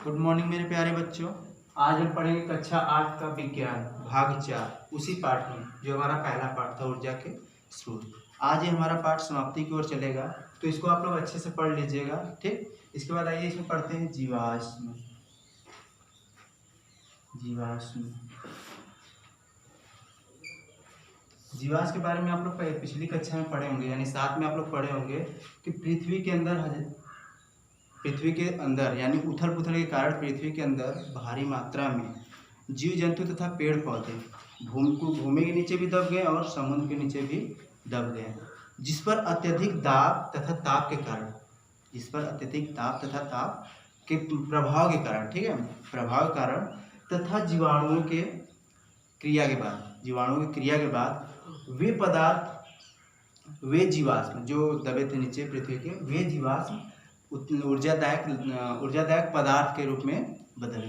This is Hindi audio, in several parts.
गुड मॉर्निंग मेरे प्यारे बच्चों। आज हम पढ़ेंगे कक्षा 8 का विज्ञान भाग 4, उसी पाठ में जो हमारा पहला पाठ था ऊर्जा के स्रोत। आज ये हमारा पाठ समाप्ति की ओर चलेगा, तो इसको आप लोग अच्छे से पढ़ लीजिएगा। ठीक, इसके बाद आइए इसमें पढ़ते हैं जीवाश्म। जीवाश्म के बारे में आप लोग पिछली कक्षा में पढ़े होंगे, यानी 7 में आप लोग पढ़े होंगे कि पृथ्वी के अंदर यानी उथल पुथल के कारण पृथ्वी के अंदर भारी मात्रा में जीव जंतु तथा पेड़ पौधे भूमि के नीचे भी दब गए और समुद्र के नीचे भी दब गए, जिस पर अत्यधिक दाब तथा ताप के प्रभाव के कारण, ठीक है, प्रभाव के कारण तथा जीवाणुओं की क्रिया के बाद वे जीवाश्म जो दबे थे नीचे पृथ्वी के, वे जीवाश्म ऊर्जादायक पदार्थ के रूप में बदल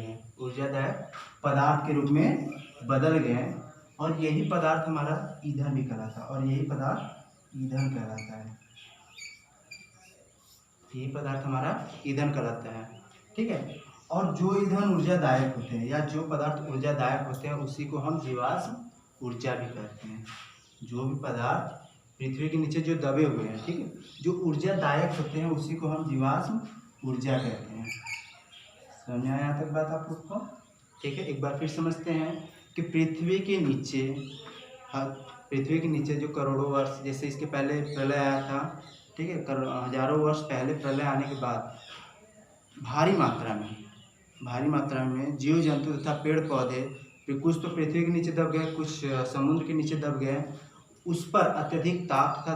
गए और यही पदार्थ हमारा ईंधन भी कहलाता है। ठीक है, और जो ईंधन ऊर्जादायक होते हैं या जो पदार्थ ऊर्जादायक होते हैं उसी को हम जीवाश्म ऊर्जा भी कहते हैं। जो भी पदार्थ पृथ्वी के नीचे जो दबे हुए हैं, ठीक है, जो ऊर्जादायक होते हैं उसी को हम जीवाश्म ऊर्जा कहते हैं। समझ आया यहाँ तक बात आप लोग को? ठीक है, एक बार फिर समझते हैं कि पृथ्वी के नीचे जो करोड़ों वर्ष, जैसे इसके पहले प्रलय आया था, ठीक है, हजारों वर्ष पहले प्रलय आने के बाद भारी मात्रा में जीव जंतु तथा पेड़ पौधे, कुछ तो पृथ्वी के नीचे दब गए, कुछ समुद्र के नीचे दब गए। उस पर अत्यधिक ताप तथा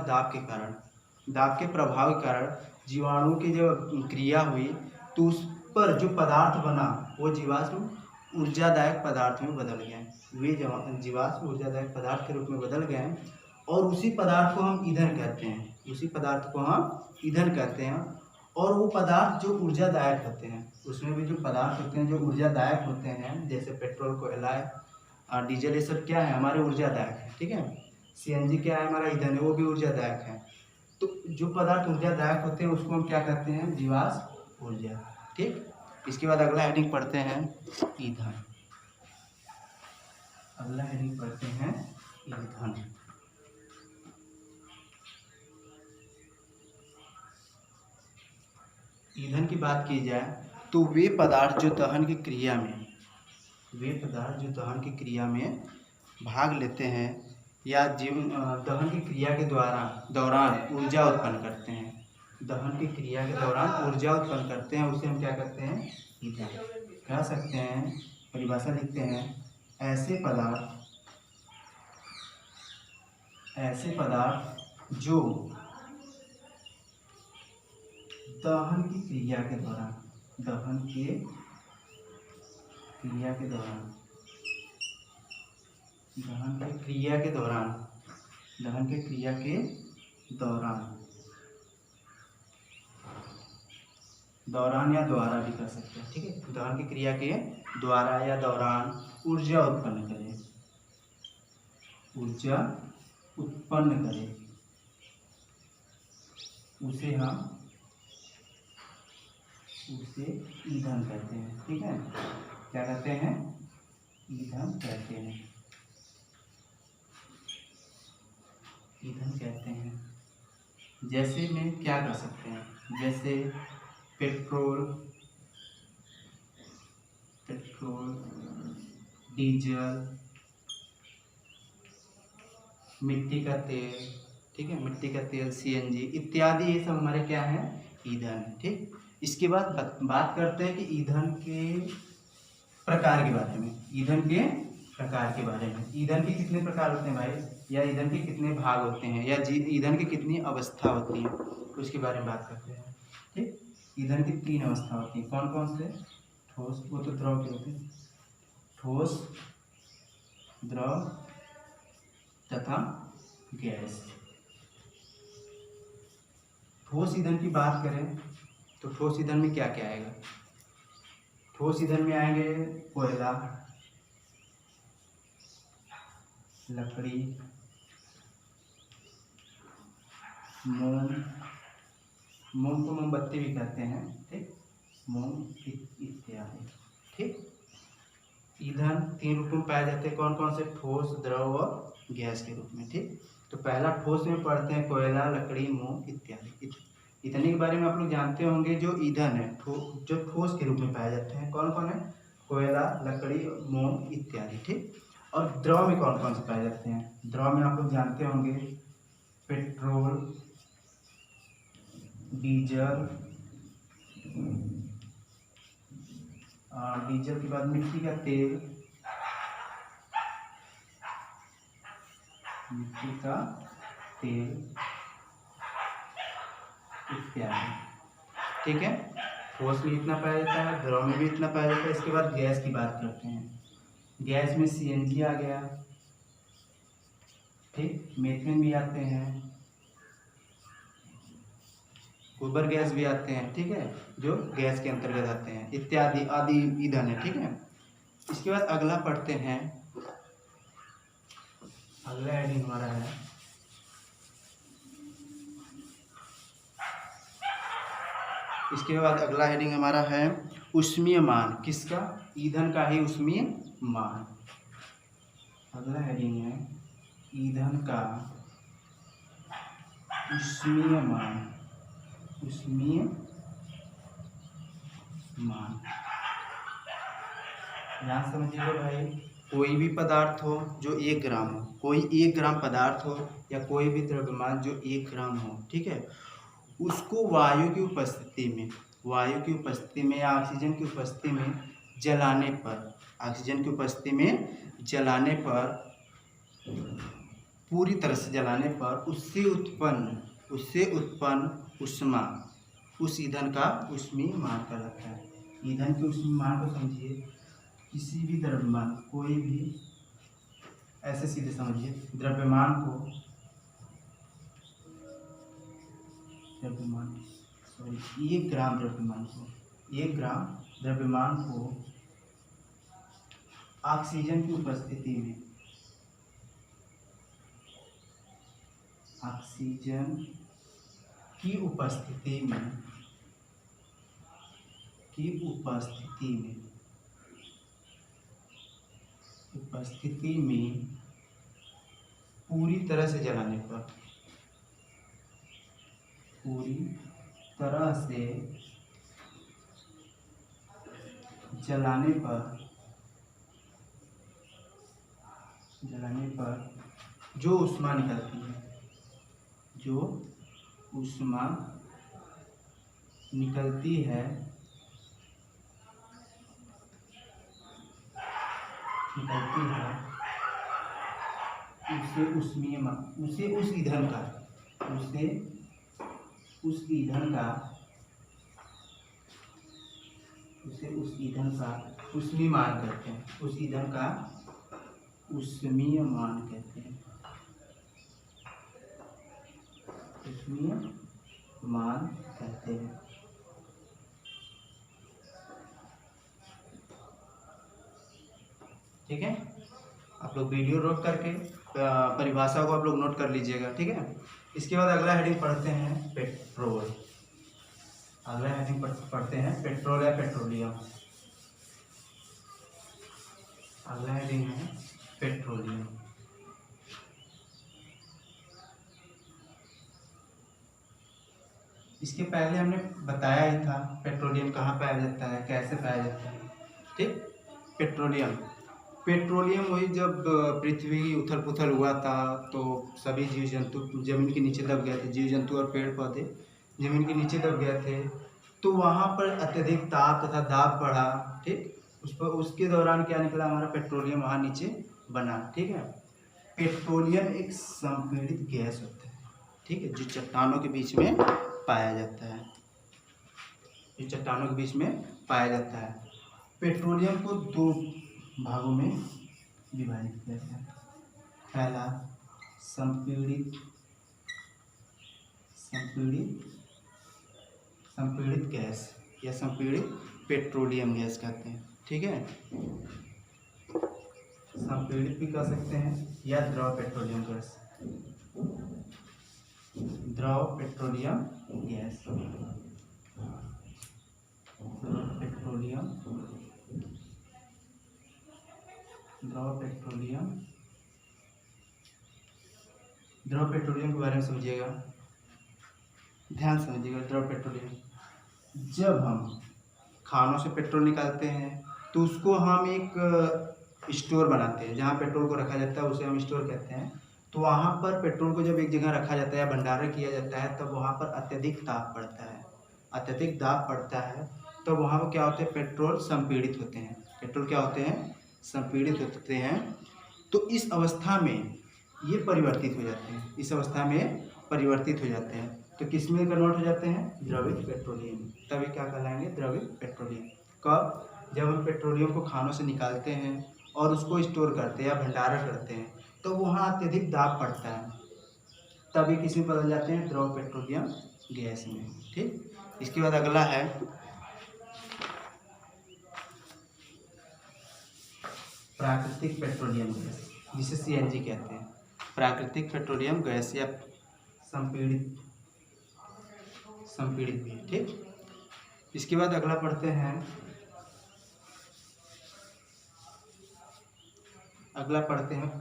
दाब के प्रभाव के कारण जीवाणुओं की जो क्रिया हुई, तो उस पर जो पदार्थ बना वो जीवाश्म ऊर्जादायक पदार्थ में बदल गए। वे जीवाश्म ऊर्जादायक पदार्थ के रूप में बदल गए और उसी पदार्थ को हम ईंधन कहते हैं। और वो पदार्थ जो ऊर्जादायक होते हैं, उसमें भी जो पदार्थ होते हैं जो ऊर्जादायक होते हैं, जैसे पेट्रोल, कोयला और डीजल, ये सब क्या है, हमारे ऊर्जादायक है। ठीक है, सीएनजी क्या है, हमारा ईंधन है, वो भी ऊर्जादायक है। तो जो पदार्थ ऊर्जादायक होते हैं उसको हम क्या कहते हैं, जीवाश्म ऊर्जा। ठीक, इसके बाद अगला हेडिंग पढ़ते हैं ईंधन। ईंधन की बात की जाए तो वे पदार्थ जो दहन की क्रिया में भाग लेते हैं या दहन की क्रिया के दौरान ऊर्जा उत्पन्न करते हैं, उसे हम क्या कहते हैं, ईंधन कह सकते हैं। परिभाषा लिखते हैं, ऐसे पदार्थ जो दहन की क्रिया के दौरान दौरान या द्वारा भी कर सकते हैं। ठीक है, दहन की क्रिया के द्वारा या दौरान ऊर्जा उत्पन्न करे, उसे ईंधन कहते हैं। ठीक है, क्या कहते हैं, ईंधन कहते हैं। जैसे में क्या कर सकते हैं, जैसे पेट्रोल, डीजल, मिट्टी का तेल, सीएनजी इत्यादि, ये सब हमारे क्या है, ईंधन। ठीक, इसके बाद बात करते हैं कि ईंधन के प्रकार के बारे में। ईंधन के कितने प्रकार होते हैं भाई, या ईंधन के कितने भाग होते हैं, या ईंधन की कितनी अवस्था होती है, उसके बारे में बात करते हैं। ठीक, ईंधन की 3 अवस्था होती है। कौन कौन से? ठोस, वो तो द्रव के होते हैं, ठोस, द्रव तथा गैस। ठोस ईंधन की बात करें तो ठोस ईंधन में क्या क्या आएगा? ठोस ईंधन में आएंगे कोयला, लकड़ी, मोम को मोमबत्ती भी कहते हैं, ठीक, मोम इत्यादि। ईंधन 3 रूप में पाए जाते हैं। कौन कौन से? ठोस, द्रव और गैस के रूप में। ठीक, तो पहला ठोस में पढ़ते हैं कोयला, लकड़ी, मोम इत्यादि। इतने के बारे में आप लोग जानते होंगे। जो ईंधन है जो ठोस के रूप में पाए जाते हैं कौन कौन है? कोयला, लकड़ी, मोम इत्यादि। ठीक, और द्रव में कौन कौन से पाए जाते हैं? द्रव में आप लोग जानते होंगे पेट्रोल, डीजल, डीजल के बाद मिट्टी का तेल, मिट्टी का तेल इत्यादि। ठीक है, ठोस में इतना पाया जाता है, द्रव में भी इतना पाया जाता है। इसके बाद गैस की बात करते हैं। गैस में सीएनजी आ गया, ठीक, मीथेन भी आते हैं, गोबर गैस भी आते हैं। ठीक है, जो गैस के अंतर्गत आते हैं इत्यादि आदि ईंधन है। ठीक है, इसके बाद अगला पढ़ते हैं। अगला हेडिंग हमारा है इसके बाद अगला हेडिंग हमारा है ऊष्मीय मान। किसका? ईंधन का ही ऊष्मीय मान। अगला हेडिंग है ईंधन का ऊष्मीय मान। ऊष्मीय मान ध्यान समझिएगा भाई। कोई भी पदार्थ हो जो 1 ग्राम हो, कोई 1 ग्राम पदार्थ हो या कोई भी द्रव्यमान जो 1 ग्राम हो, ठीक है, उसको वायु की उपस्थिति में या ऑक्सीजन की उपस्थिति में जलाने पर पूरी तरह से जलाने पर उससे उत्पन्न ऊष्मा उस ईंधन का ऊष्मीय मान कहलाता है। ईंधन के ऊष्मीय मान को समझिए। किसी भी द्रव्यमान, कोई भी, ऐसे सीधे समझिए, 1 ग्राम द्रव्यमान को ऑक्सीजन की उपस्थिति में पूरी तरह से जलाने पर जो ऊष्मा निकलती है उसे उस ईंधन का ऊष्मीय मान कहते हैं। उस ईंधन का ऊष्मीय मान कहते हैं। ठीक है, आप लोग वीडियो रोक करके परिभाषा को आप लोग नोट कर लीजिएगा। ठीक है, इसके बाद अगला हेडिंग पढ़ते हैं पेट्रोल। पेट्रोल या पेट्रोलियम। अगला हेडिंग है पेट्रोलियम। इसके पहले हमने बताया ही था पेट्रोलियम कहाँ पाया जाता है, कैसे पाया जाता है। ठीक, पेट्रोलियम वही जब पृथ्वी उथल पुथल हुआ था तो सभी जीव जंतु जमीन के नीचे दब गए थे। जीव जंतु और पेड़ पौधे जमीन के नीचे दब गए थे, तो वहाँ पर अत्यधिक ताप तथा दाब बढ़ा। ठीक, उसके दौरान क्या निकला? हमारा पेट्रोलियम वहाँ नीचे बना। ठीक है, पेट्रोलियम एक संपीड़ित गैस होता है। ठीक है, जो चट्टानों के बीच में पाया जाता है। पेट्रोलियम को 2 भागों में विभाजित किया गया है। पहला संपीड़ित गैस या संपीड़ित पेट्रोलियम गैस कहते हैं। ठीक है, संपीड़ित भी कह सकते हैं या द्रव पेट्रोलियम गैस। द्रव पेट्रोलियम के बारे में समझिएगा, ध्यान समझिएगा। द्रव पेट्रोलियम, जब हम खानों से पेट्रोल निकालते हैं तो उसको हम एक स्टोर बनाते हैं, जहाँ पेट्रोल को रखा जाता है उसे हम स्टोर कहते हैं। तो वहाँ पर पेट्रोल को जब एक जगह रखा जाता है, भंडारण किया जाता है, तब वहाँ पर अत्यधिक दाब पड़ता है। अत्यधिक दाब पड़ता है तो वहाँ पर क्या होते हैं, पेट्रोल संपीड़ित होते हैं। पेट्रोल क्या होते हैं, संपीड़ित होते हैं। तो इस अवस्था में ये परिवर्तित हो जाते हैं, इस अवस्था में परिवर्तित हो जाते हैं। तो किस में कन्वर्ट हो जाते हैं, द्रवित पेट्रोलियम। तभी क्या कहलाएंगे, द्रवित पेट्रोलियम। कब, जब हम पेट्रोलियम को खानों से निकालते हैं और उसको स्टोर करते हैं या भंडारण करते हैं, तो वहाँ अत्यधिक दाब पड़ता है, तभी किस में बदल जाते हैं, द्रव पेट्रोलियम गैस में। ठीक, इसके बाद अगला है प्राकृतिक पेट्रोलियम गैस, जिसे सीएनजी कहते हैं। प्राकृतिक पेट्रोलियम गैस या संपीड़ित भी। ठीक, इसके बाद अगला पढ़ते हैं,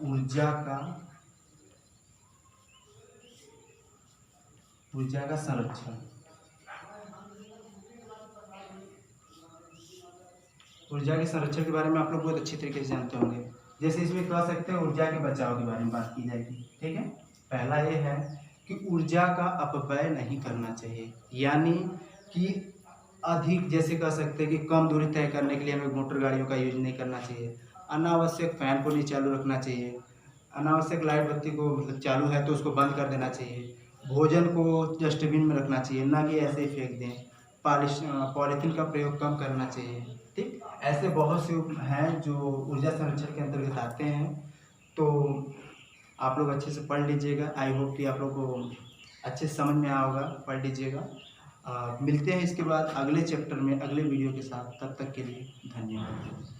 ऊर्जा का संरक्षण। ऊर्जा के संरक्षण के बारे में आप लोग बहुत अच्छी तरीके से जानते होंगे। जैसे इसमें कह सकते हैं ऊर्जा के बचाव के बारे में बात की जाएगी। ठीक है, पहला ये है कि ऊर्जा का अपव्यय नहीं करना चाहिए, यानी कि अधिक, जैसे कह सकते हैं कि कम दूरी तय करने के लिए हमें मोटर गाड़ियों का यूज नहीं करना चाहिए। अनावश्यक फैन को नहीं चालू रखना चाहिए। अनावश्यक लाइट बत्ती को मतलब चालू है तो उसको बंद कर देना चाहिए। भोजन को डस्टबिन में रखना चाहिए, ना कि ऐसे ही फेंक दें। पॉलीथीन का प्रयोग कम करना चाहिए। ठीक, ऐसे बहुत से हैं जो ऊर्जा संरक्षण के अंतर्गत आते हैं। तो आप लोग अच्छे से पढ़ लीजिएगा। आई होप कि आप लोग को अच्छे से समझ में आया होगा, पढ़ लीजिएगा। मिलते हैं इसके बाद अगले चैप्टर में अगले वीडियो के साथ। तब तक के लिए धन्यवाद।